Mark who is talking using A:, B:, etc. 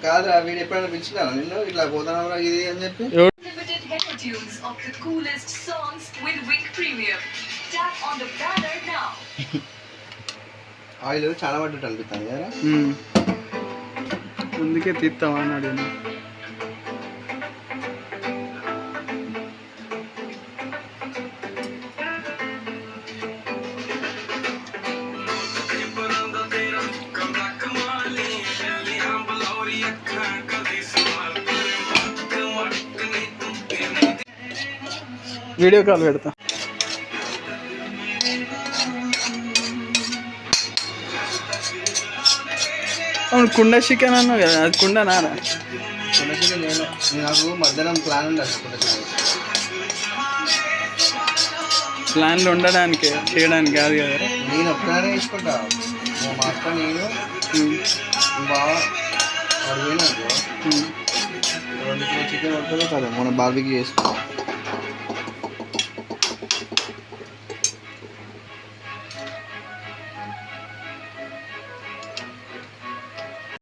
A: కాదురా వీడు ఎప్పుడైనా పిలిచినా నిన్ను ఇట్లా పోతానరా ఇది అని చెప్పి ఆయిల్ చాలా పడ్డట్టు అనిపిస్తుంది కదా
B: అందుకే తీస్తావా అని అడిగిన వీడియో కాల్ పెడతా అవును కుండ చికెన్ అన్నావు కదా అది కుండ నారా
A: కుండ చికెన్ నేను నాకు మధ్యాహ్నం ప్లాన్ ఉండాలి కుండ చికెన్
B: ప్లాన్లు ఉండడానికి చేయడానికి కాదు కదా
A: నేను ఒక్కదానే వేసుకుంటా మా అక్క నేను బాగా అడిగినా 2 కిలో చికెన్ పడుతుందో కదా మనం బార్బీకి చేసుకుంటాం